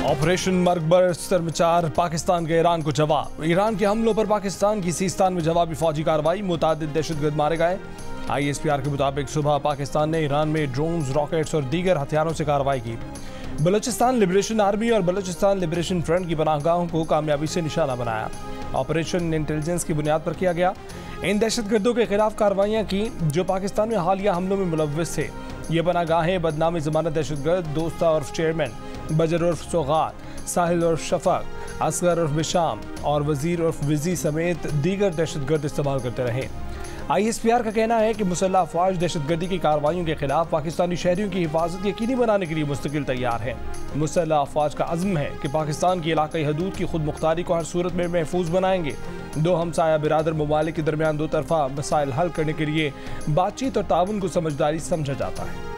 Operation मरकबर में 4 पाकिस्तान के Iran को जवाब। ईरान के हमलों पर पाकिस्तान की सीस्तान में जवाबी फौजी कार्रवाई, मुतादिद दहशतगर्द मारे गए। ISPR के मुताबिक सुबह पाकिस्तान ने ईरान में ड्रोन्स, रॉकेट्स और दीगर हथियारों से कार्रवाई की। बलूचिस्तान लिबरेशन आर्मी और बलूचिस्तान लिबरेशन फ्रंट की पनाहगाहों को कामयाबी से निशाना बनाया। ऑपरेशन इंटेलिजेंस की बुनियाद पर किया गया। इन दहशतगर्दों के खिलाफ कार्रवाइयाँ की जो पाकिस्तान में हालिया हमलों में मुलव्वस थे। ये पनाहगाहें बदनामी ज़मानत दहशतगर्द दोस्ता उर्फ चेयरमैन, बजर उर्फ सोगात, साहिल उर्फ शफक, असगर उर्फ बिशाम और वजीर उर्फ विजी समेत दीगर दहशतगर्द इस्तेमाल करते रहे। ISPR का कहना है कि मुसल्लह अफवाज दहशतगर्दी की कार्रवाइयों के खिलाफ पाकिस्तानी शहरियों की हिफाजत यकीनी बनाने के लिए मुस्तकिल तैयार है। मुसल्लह अफवाज का अज़्म है कि पाकिस्तान की इलाकाई हदूद की खुद मुख्तारी को हर सूरत में महफूज बनाएंगे। दो हमसाया बिरादर ममालिक के दरमियान दो तरफा मसाइल हल करने के लिए बातचीत और ताउन को समझदारी समझा जाता है।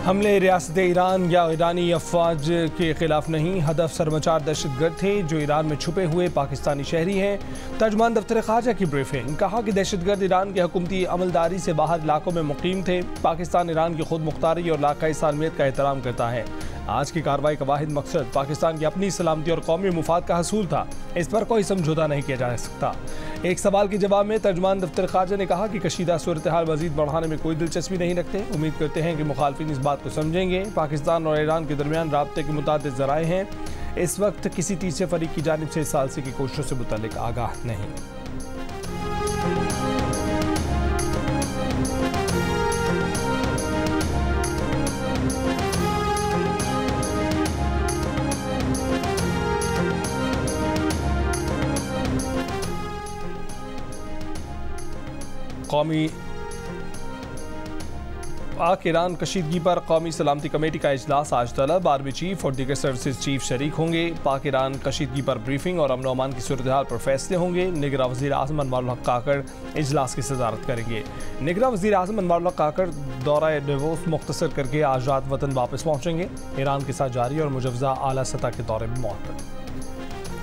हमले रियासत ईरान या ईरानी अफवाज के खिलाफ नहीं, हदफ सरमचार दहशतगर्द थे जो ईरान में छुपे हुए पाकिस्तानी शहरी हैं। तर्जुमान दफ्तर ख़ारजा की ब्रीफिंग, कहा कि दहशतगर्द ईरान के हुकूमती अमलदारी से बाहर इलाकों में मुकीम थे। पाकिस्तान ईरान की खुद मुख्तारी और इलाकाई सालमियत का एहतराम करता है। आज की कार्रवाई का वाहिद मकसद पाकिस्तान की अपनी सलामती और कौमी मुफाद का हसूल था। इस पर कोई समझौता नहीं किया जा सकता। एक सवाल के जवाब में तर्जुमान दफ्तर ख़ारजा ने कहा कि कशीदा सूरत हाल मज़ीद बढ़ाने में कोई दिलचस्पी नहीं रखते। उम्मीद करते हैं कि मुखालफिन इस बात को समझेंगे। पाकिस्तान और ईरान के दरमियान राब्ते के मुतादिद ज़राए हैं। इस वक्त किसी तीसरे फरीक की जानिब से इस सालसी की कोशिशों से मुतल्लिक आगाह नहीं। कौमी पाक ईरान कशीदगी पर कौमी सलामती कमेटी का इजलास आज तलब। आर्मी चीफ और दीगर सर्विसेज चीफ शरीक होंगे। पाक ईरान कशीदगी पर ब्रीफिंग और अमन अमान की सूरत हाल पर फैसले होंगे। निगरान वज़ीर आज़म अनवारुल हक काकड़ इजलास की सदारत करेंगे। निगरान वज़ीर आज़म अनवारुल हक काकड़ दौरा डेवोस मुख्तसर करके आज़ाद वतन वापस पहुँचेंगे। ईरान के साथ जारी और मुजव्वज़ा आला सतह के दौरे में मौत।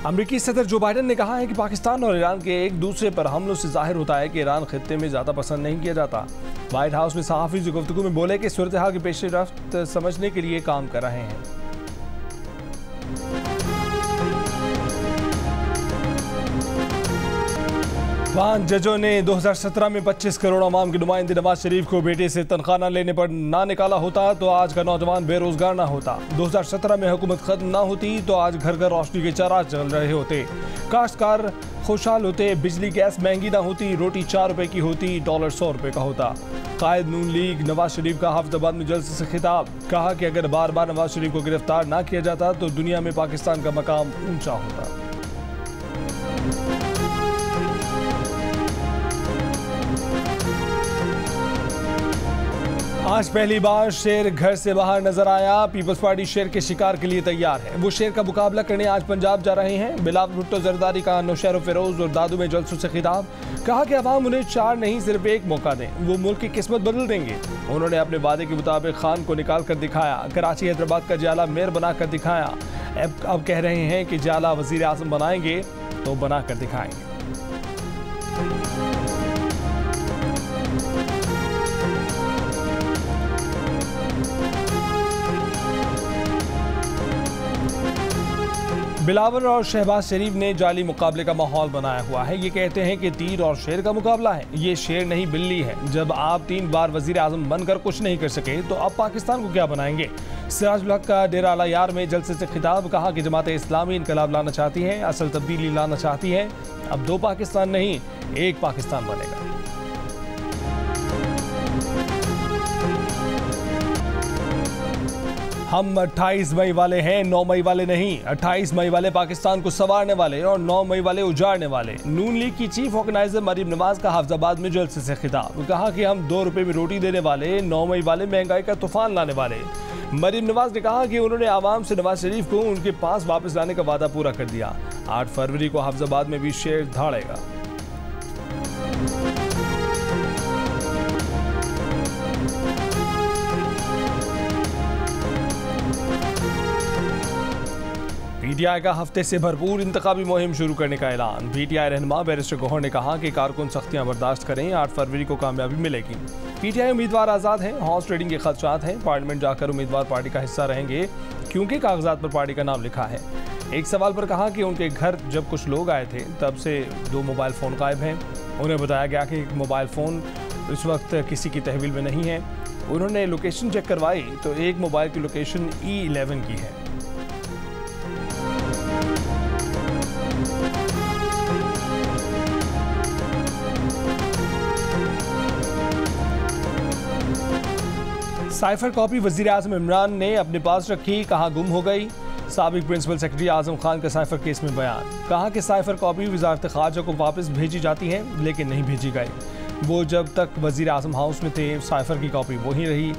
अमरीकी सदर जो बाइडन ने कहा है कि पाकिस्तान और ईरान के एक दूसरे पर हमलों से जाहिर होता है कि ईरान खित्ते में ज़्यादा पसंद नहीं किया जाता। व्हाइट हाउस में सहाफ़ी से गुफ्तगू में बोले कि सूरत हाल की पेशरफ्त समझने के लिए काम कर रहे हैं। 5 जजों ने 2017 में 25 करोड़ अवाम के नुमाइंदे नवाज शरीफ को बेटे से तनख्वाह न लेने पर ना निकाला होता तो आज का नौजवान बेरोजगार ना होता। 2017 में हुकूमत खत्म ना होती तो आज घर घर रोशनी के चाराग चल रहे होते। काश्तकार खुशहाल होते, बिजली गैस महंगी ना होती, रोटी 4 रुपए की होती, डॉलर 100 रुपए का होता। कायद नून लीग नवाज शरीफ का हाफिजाबाद में जलसे से खिताब, कहा कि अगर बार बार नवाज शरीफ को गिरफ्तार ना किया जाता तो दुनिया में पाकिस्तान का मकाम ऊंचा होता। आज पहली बार शेर घर से बाहर नजर आया। पीपल्स पार्टी शेर के शिकार के लिए तैयार है। वो शेर का मुकाबला करने आज पंजाब जा रहे हैं। बिलावल भुट्टो जरदारी का नौशहर फिरोज और दादू में जलसों से खिताब, कहा कि अवाम उन्हें 4 नहीं सिर्फ 1 मौका दें, वो मुल्क की किस्मत बदल देंगे। उन्होंने अपने वादे के मुताबिक खान को निकाल कर दिखाया। कराची हैदराबाद का जाला मेयर बनाकर दिखाया। अब कह रहे हैं कि जाला वजीर आजम बनाएंगे तो बनाकर दिखाएंगे। बिलावल और शहबाज शरीफ ने जाली मुकाबले का माहौल बनाया हुआ है। ये कहते हैं कि तीर और शेर का मुकाबला है। ये शेर नहीं बिल्ली है। जब आप 3 बार वजीर आजम बनकर कुछ नहीं कर सके तो अब पाकिस्तान को क्या बनाएंगे। सिराजुल हक का डेरा अला यार में जलसे से खिताब, कहा कि जमात इस्लामी इनकलाब लाना चाहती है, असल तब्दीली लाना चाहती है। अब 2 पाकिस्तान नहीं 1 पाकिस्तान बनेगा। हम 28 मई वाले हैं, 9 मई वाले नहीं। 28 मई वाले पाकिस्तान को संवारने वाले और 9 मई वाले उजाड़ने वाले। नून लीग की चीफ ऑर्गेनाइजर मरीम नवाज का हाफिजाबाद में जलसे से खिताब, कहा कि हम 2 रुपए में रोटी देने वाले, 9 मई वाले महंगाई का तूफान लाने वाले। मरीम नवाज ने कहा कि उन्होंने आवाम से नवाज शरीफ को उनके पास वापस लाने का वादा पूरा कर दिया। 8 फरवरी को हाफिजाबाद में भी शेर धाड़ेगा। पीटीआई का हफ्ते से भरपूर इंतखाबी मुहिम शुरू करने का ऐलान। पीटीआई रहनुमा बैरिस्टर गौहर ने कहा कि कारकुन सख्तियां बर्दाश्त करें, 8 फरवरी को कामयाबी मिलेगी। पीटीआई उम्मीदवार आज़ाद हैं, हॉर्स ट्रेडिंग के खदशात हैं, पार्लियामेंट जाकर उम्मीदवार पार्टी का हिस्सा रहेंगे क्योंकि कागजात पर पार्टी का नाम लिखा है। एक सवाल पर कहा कि उनके घर जब कुछ लोग आए थे तब से 2 मोबाइल फ़ोन गायब हैं। उन्हें बताया गया कि मोबाइल फ़ोन इस वक्त किसी की तहवील में नहीं है। उन्होंने लोकेशन चेक करवाई तो एक मोबाइल की लोकेशन E11 की है। साइफर कॉपी वजीर आज़म इमरान ने अपने पास रखी, कहा गुम हो गई। साबिक प्रिंसिपल सेक्रेटरी आजम खान का साइफर केस में बयान, कहा कि साइफर कॉपी वजारत खारजा को वापस भेजी जाती है लेकिन नहीं भेजी गई। वो जब तक वजीर आज़म हाउस में थे साइफर की कॉपी वहीं रही।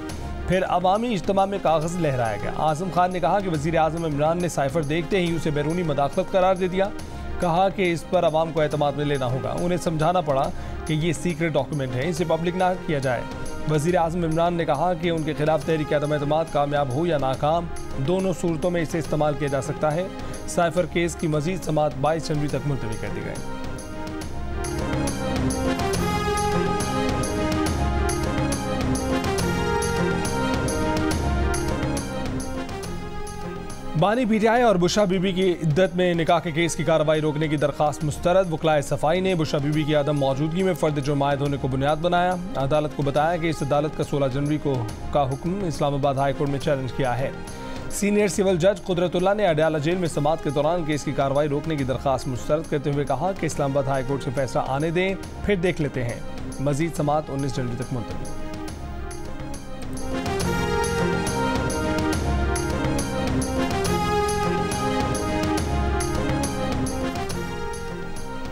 फिर अवामी इज्तिमा में कागज़ लहराया गया। आजम खान ने कहा कि वजीर आज़म इमरान ने साइफर देखते ही उसे बैरूनी मदाखलत करार दे दिया। कहा कि इस पर अवाम को एतमाद में लेना होगा। उन्हें समझाना पड़ा कि ये सीक्रेट डॉक्यूमेंट है, इसे पब्लिक ना किया जाए। वज़ीर आज़म इमरान ने कहा कि उनके खिलाफ तहरीक अदम एतमाद कामयाब हो या नाकाम, दोनों सूरतों में इसे इस्तेमाल किया जा सकता है। साइफर केस की मजीद समाअत 22 जनवरी तक मुलतवी कर दी गई। बानी पीटीआई और बुशा बीबी की इद्दत में निकाह के केस की कार्रवाई रोकने की दरखास्त मुस्तरद। वकलाए सफाई ने बुशा बीबी की आदम मौजूदगी में फ़र्द जुर्मायत होने को बुनियाद बनाया। अदालत को बताया कि इस अदालत का 16 जनवरी को का हुक्म इस्लामाबाद हाई कोर्ट में चैलेंज किया है। सीनियर सिविल जज कुदरतुल्लाह ने अडयाला जेल में समाअत के दौरान केस की कार्रवाई रोकने की दरखास्त मुस्तरद करते हुए कहा कि इस्लामाबाद हाई कोर्ट से फैसला आने दें, फिर देख लेते हैं। मजीद समाअत 19 जनवरी तक मुलतवी।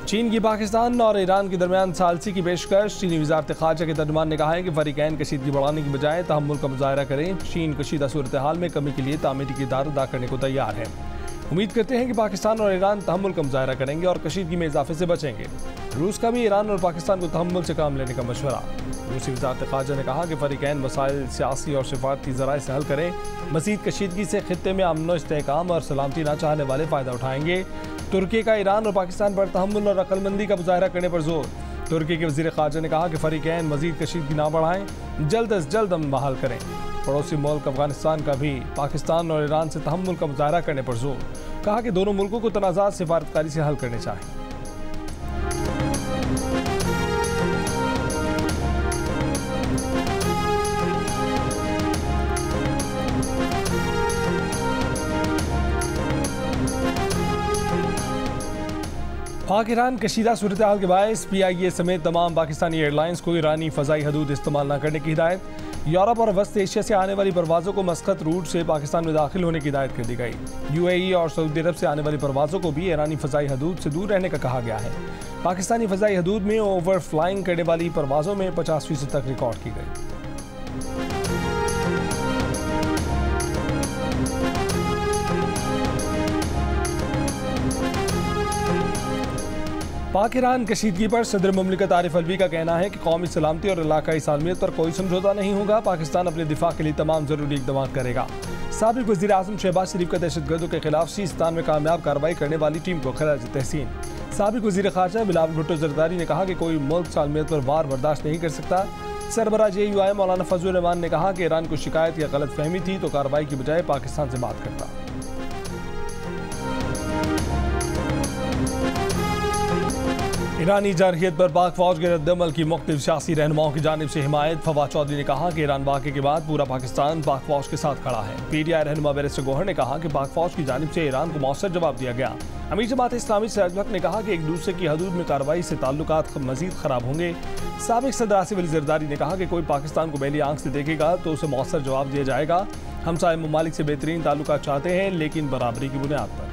चीन की पाकिस्तान और ईरान के दरमियान सालसी की पेशकश। चीनी वज़ारत ख़ारजा के तर्जुमान ने कहा है कि फ़रीक़ैन कशीदगी बढ़ाने की बजाय तहम्मुल का मुज़ाहरा करें। चीन कशीदा सूरत हाल में कमी के लिए तामीरी किरदार अदा करने को तैयार है। उम्मीद करते हैं कि पाकिस्तान और ईरान तहम्मुल का मुज़ाहरा करेंगे और कशीदगी में इजाफे से बचेंगे। रूस का भी ईरान और पाकिस्तान को तहम्मुल से काम लेने का मशवरा। रूसी वज़ारत ख़ारजा ने कहा कि फ़रीक़ैन मसाइल सियासी और सिफारती ज़राए से हल करें। मज़ीद कशीदगी से ख़ित्ते में अमन व इस्तेहकाम और सलामती न चाहने वाले फ़ायदा उठाएंगे। तुर्की का ईरान और पाकिस्तान पर तहम्मुल और अक्लमंदी का मुज़ाहरा करने पर जोर। तुर्की के वज़ीर ख़ारजा ने कहा कि फ़रीक़ैन मज़ीद कशीदगी ना बढ़ाएं, जल्द अज जल्द अमन बहाल करें। पड़ोसी मुल्क अफगानिस्तान का भी पाकिस्तान और ईरान से तहम्मुल का मुज़ाहरा करने पर जोर। कहा कि दोनों मुल्कों को तनाज़ात सिफारतकारी से हल करने चाहिए। पाक ईरान कशीदा सूरत हाल के बायस PIA समेत तमाम पाकिस्तानी एयरलाइंस को ईरानी फ़ज़ाई हदूद इस्तेमाल न करने की हिदायत। यूरोप और वस्त एशिया से आने वाली परवाज़ों को मस्कत रूट से पाकिस्तान में दाखिल होने की हिदायत कर दी गई। UAE और सऊदी अरब से आने वाली परवाज़ों को भी ईरानी फ़ज़ाई हदूद से दूर रहने का कहा गया है। पाकिस्तानी फ़ज़ाई हदूद में ओवर फ्लाइंग करने वाली परवाज़ों में 50% तक रिकॉर्ड की गई। पाक ईरान कशीदगी पर सदर मुमलिकत आरिफ अलवी का कहना है कि कौमी सलामती और इलाकाई सालमियत पर कोई समझौता नहीं होगा। पाकिस्तान अपने दिफा के लिए तमाम ज़रूरी इक़दाम करेगा। साबिक़ वज़ीर आज़म शहबाज शरीफ का दहशतगर्दों के खिलाफ सीस्तान में कामयाब कार्रवाई करने वाली टीम को खराज तहसीन। साबिक़ वज़ीर ख़ारजा बिलावल भुट्टो ज़रदारी ने कहा कि कोई मुल्क सालमियत पर वार बर्दाश्त नहीं कर सकता। सरबराह JUI मौलाना फजलुर रहमान ने कहा कि ईरान को शिकायत या गलत फहमी थी तो कार्रवाई की बजाय पाकिस्तान से बात करता। ईरानी जारहियत पर पाक फौज के रद्दअमल की मुख्तलिफ सियासी रहनुमाओं की जानिब से हिमायत। फवाद चौधरी ने कहा कि ईरान वाक़े के बाद पूरा पाकिस्तान पाक फौज के साथ खड़ा है। PTI रहनुमा बैरिस्टर गौहर ने कहा कि पाक फौज की जानिब से ईरान को मौसर जवाब दिया गया। अमीर जमात इस्लामी सिराज उल हक ने कहा कि एक दूसरे की हदूद में कार्रवाई से ताल्लुकात मजीद खराब होंगे। साबिक सदर आसिफ अली जरदारी ने कहा कि कोई पाकिस्तान को पहली आंख से देखेगा तो उसे मौसर जवाब दिया जाएगा। हमसाय ममालिक से बेहतरीन ताल्लुकात चाहते हैं लेकिन बराबरी की बुनियाद पर।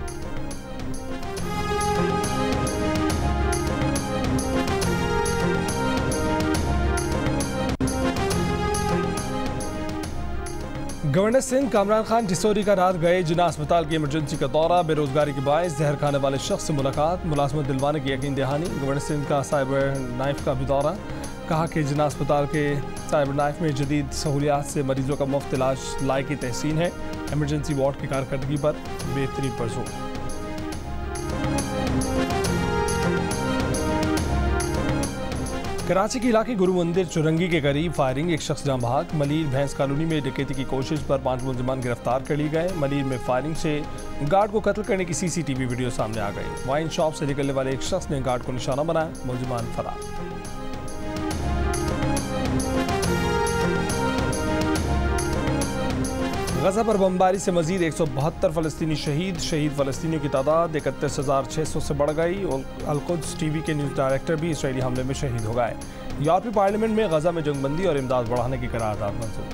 गवर्नर सिंध कामरान खान डिसोरी का रात गए जिना अस्पताल की इमरजेंसी का दौरा। बेरोजगारी के बायस जहर खाने वाले शख्स से मुलाकात, मुलाजमत दिलवाने की यकीन दहानी। गवर्नर सिंध का साइबर नाइफ का भी दौरा। कहा कि जिना अस्पताल के साइबर नाइफ में जदीद सहूलियात से मरीजों का मुफ्त इलाज लायकी तहसीन है। इमरजेंसी वार्ड की कारकर्दगी पर बेहतरी पर जोर। कराची के इलाके गुरु मंदिर चुरंगी के करीब फायरिंग, एक शख्स जान बहक। मलिर भैंस कॉलोनी में डकैती की कोशिश पर 5 मुलजिमान गिरफ्तार कर लिए गए। मलिर में फायरिंग से गार्ड को कत्ल करने की सीसीटीवी वीडियो सामने आ गई। वाइन शॉप से निकलने वाले एक शख्स ने गार्ड को निशाना बनाया, मुलजिमान फरार। गजा पर बमबारी से मजीद 172 फलस्तीनी शहीद फलस्तीनियों की तादाद 31,600 से बढ़ गई। अल-कुद्स टीवी के न्यूज़ डायरेक्टर भी इसराइली हमले में शहीद हो गए। यूरोपीय पार्लियामेंट में गजा में जंगबंदी और इमदाद बढ़ाने की करारदाद मंजूर।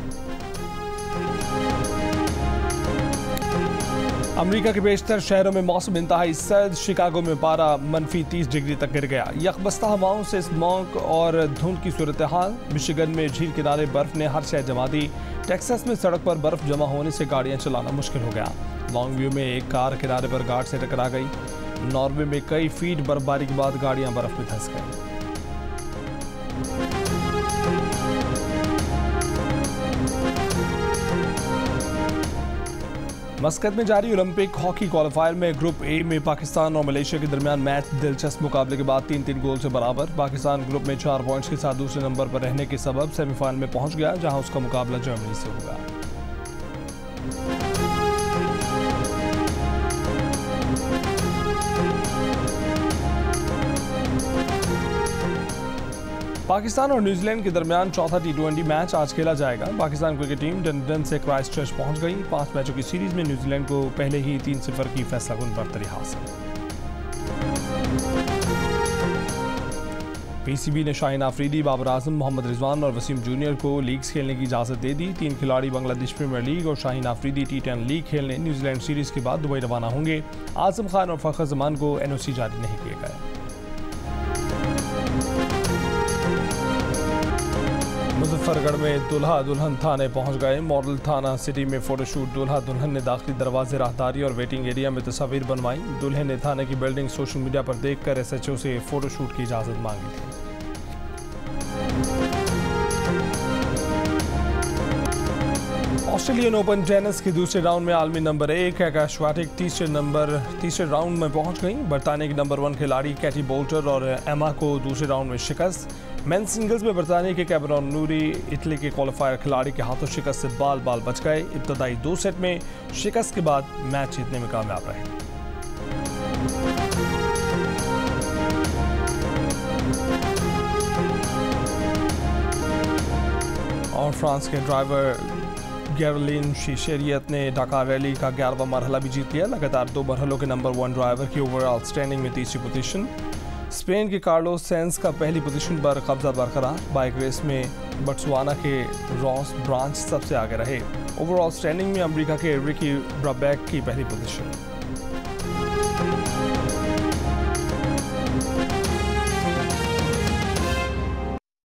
अमेरिका के बेशतर शहरों में मौसम इंतहाई सर्द। शिकागो में पारा -30 डिग्री तक गिर गया। यकबस्ता हवाओं से स्मॉग और धुंध की सूरत हाल। मिशिगन में झील किनारे बर्फ ने हर शय जमा दी। टेक्सास में सड़क पर बर्फ जमा होने से गाड़ियां चलाना मुश्किल हो गया। लॉन्ग व्यू में एक कार किनारे पर गार्ड से टकरा गई। नॉर्वे में कई फीट बर्फबारी के बाद गाड़ियां बर्फ में धंस गई। मस्कत में जारी ओलंपिक हॉकी क्वालिफायर में ग्रुप ए में पाकिस्तान और मलेशिया के दरमियान मैच दिलचस्प मुकाबले के बाद 3-3 गोल से बराबर। पाकिस्तान ग्रुप में 4 पॉइंट्स के साथ दूसरे नंबर पर रहने के सबब सेमीफाइनल में पहुंच गया, जहां उसका मुकाबला जर्मनी से होगा। पाकिस्तान और न्यूजीलैंड के दरमियान चौथा T20 मैच आज खेला जाएगा। पाकिस्तान क्रिकेट टीम डनडन से क्राइस्टचर्च पहुंच गई। 5 मैचों की सीरीज में न्यूजीलैंड को पहले ही 3-0 की फैसलाकुन बढ़तरी हासिल। पीसीबी ने शाहीन आफरीदी, बाबर आजम, मोहम्मद रिजवान और वसीम जूनियर को लीग्स खेलने की इजाजत दे दी। 3 खिलाड़ी बांग्लादेश प्रीमियर लीग और शाहीन आफरीदी T10 लीग खेलने न्यूजीलैंड सीरीज के बाद दुबई रवाना होंगे। आजम खान और फखर जमान को NOC जारी नहीं किए गए। मुजफ्फरगढ़ में दूल्हा दुल्हन थाने पहुंच गए। मॉडल थाना सिटी में फोटोशूट। दूल्हा दुल्हन ने दाखिली दरवाजे, राहदारी और वेटिंग एरिया में तस्वीर बनवाई। दूल्हे ने थाने की बिल्डिंग सोशल मीडिया पर देखकर SHO से फोटोशूट की इजाजत मांगी थी। ऑस्ट्रेलियन ओपन टेनिस के दूसरे राउंड में आलमी नंबर 1 आकाश स्वाटिक तीसरे राउंड में पहुंच गई। बरतानिया की नंबर 1 खिलाड़ी कैटी बोल्टर और एमा को दूसरे राउंड में शिकस्त। मेंस सिंगल्स में बरतानिया के कैमरॉन नूरी इटली के क्वालिफायर खिलाड़ी के हाथों शिकस्त से बाल बच गए। इब्तदाई 2 सेट में शिकस्त के बाद मैच जीतने में कामयाब रहे। और फ्रांस के ड्राइवर गैरलिन शीशेरियत ने डकार रैली का 11वां मरहला भी जीत लिया। लगातार 2 मरहलों के नंबर 1 ड्राइवर की ओवरऑल स्टैंडिंग में तीसरी पोजीशन। स्पेन के कार्लोस सेंस का पहली पोजीशन पर कब्जा बरकरार। बाइक रेस में बट्सवाना के रॉस ब्रांच सबसे आगे रहे। ओवरऑल स्टैंडिंग में अमेरिका के रिकी ब्राबैक की पहली पोजीशन।